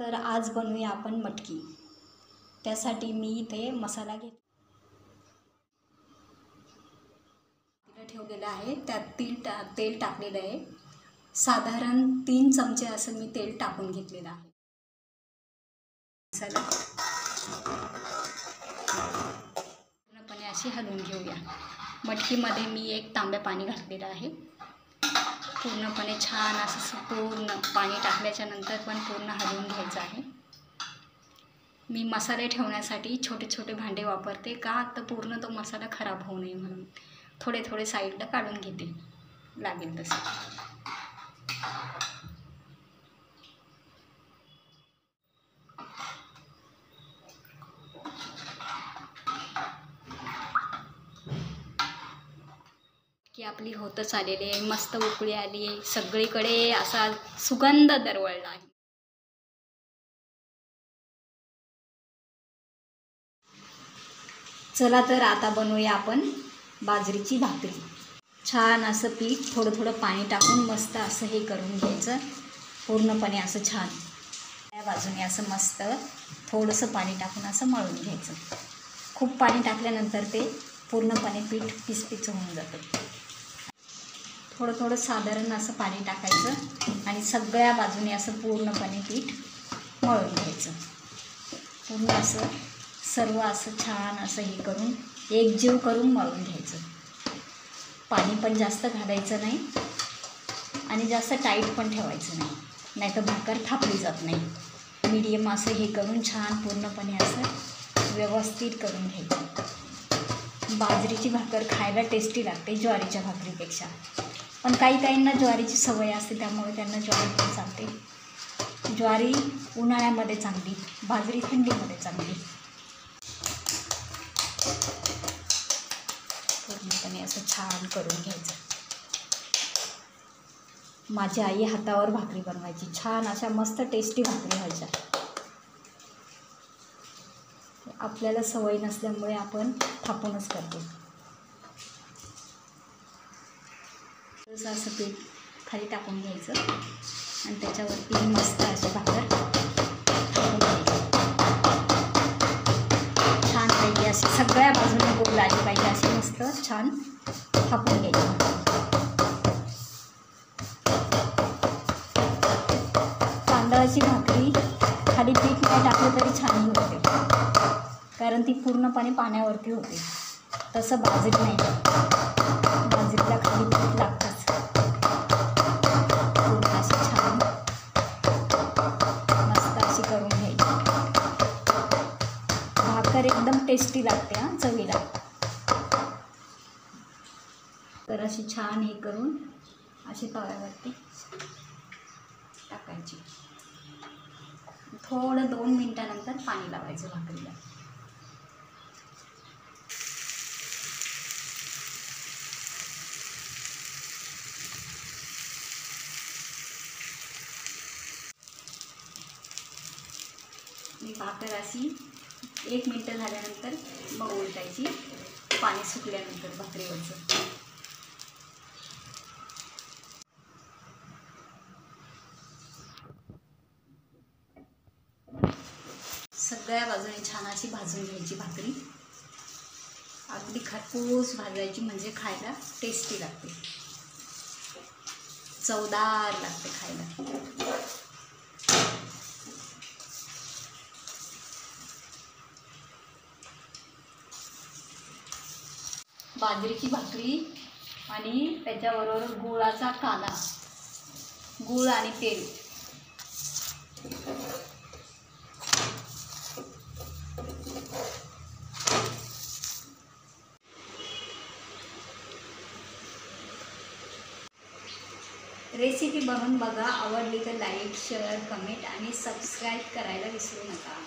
तर आज बनवूया आपण मटकी। त्यासाठी मी इथे मसाला ठेवलेला आहे। त्यात तेल टाकलेलं आहे। साधारण 3 चमचे असं मी तेल टाकून घेतलेलं आहे। मसाला पूर्णपणे अशी हलवून घेऊया। मटकीमध्ये मी 1 तांब्या पाणी घातलेलं आहे। पूर्णपणे छान असं पूर्ण पाणी टाकल्याच्या नंतर पण पूर्ण हलवून घ्यायचं आहे। मी मसाले ठेवण्यासाठी छोटे छोटे भांडे वापरते, का तर पूर्ण तो मसाला खराब होऊ नये म्हणून थोडे थोडे साईडला काढून घेते लागेल तसे। की आपली होतच आलेली आहे, मस्त उकळी आली आहे, सगळीकडे असा सुगंध दरवळला आहे। चला तर आता बनवूया आपण बाजरीची भाकरी। छान असं पीठ थोडं थोडं पाणी टाकून मस्त असं हे करून घ्यायचं। पूर्णपणे असं छान या बाजूने असं मस्त थोडंसं पाणी टाकून असं मळून घ्यायचं। खूप पाणी टाकल्यानंतर ते पूर्णपणे पीठ पिचपिच होऊन जातं। थोडं थोडं साधारण असं पाणी टाकायचं आणि सगळ्या बाजूने असं पूर्णपणे पीठ मळून घ्यायचं। पूर्ण असं सर्व असं छान असं हे करून एकजीव करून मळून घ्यायचं। पाणी पण जास्त घालायचं नाही आणि जास्त टाईट पण ठेवायचं नाही, नाहीतर भाकर थापली जात नाही। मीडियम असं हे करून छान पूर्णपणे असं व्यवस्थित करून घ्यायचं। बाजरीची भाकर खायला टेस्टी लागते ज्वारीच्या भाकरीपेक्षा, पण काहींना ज्वारीची सवय असते त्यामुळे त्यांना ज्वारी पण चालते। ज्वारी उन्हाळ्यामध्ये चांगली, बाजरी थंडीमध्ये चांगली। पूर्णपणे असं छान करून घ्यायचं। माझी आई हातावर भाकरी बनवायची, छान अशा मस्त टेस्टी भाकरी व्हायच्या। आपल्याला सवय नसल्यामुळे आपण थापूनच करतो। असं पीठ खाली टाकून घ्यायचं आणि त्याच्यावरती मस्त अशी भाकर टाकून घ्यायची। छान पाहिजे अशी सगळ्या बाजूने गोल आली पाहिजे, अशी मस्त छान थापून घ्यायची। तांदळाची भाकरी खाली पीठ नाही टाकलं तरी छान होते, कारण ती पूर्णपणे पाण्यावरती होते। तसं बाजरी नाही, बाजरीला खाली पीठ लागतंच। पूर्ण अशी छान मस्त अशी करून घ्यायची। भाकर एकदम टेस्टी लागते हां, चवीला। तर अशी छान हे करून अशी तव्यावरती टाकायची। थोडं 2 मिनिटानंतर पाणी लावायचं भाकरीला। मी भाकर अशी 1 मिनिट झाल्यानंतर मग उलटायची, पाणी सुकल्यानंतर भाकरीवरचं। सगळ्या बाजूने छान अशी भाजून घ्यायची भाकरी। अगदी खरपूस भाजायची, म्हणजे खायला टेस्टी लागते, चवदार लागते खायला। बाजरीची भाकरी आणि त्याच्याबरोबर गुळाचा काला, गुळ आणि तेल। रेसिपी बनवून बघा, आवडली तर लाईक, शेअर, कमेंट आणि सबस्क्राईब करायला विसरू नका।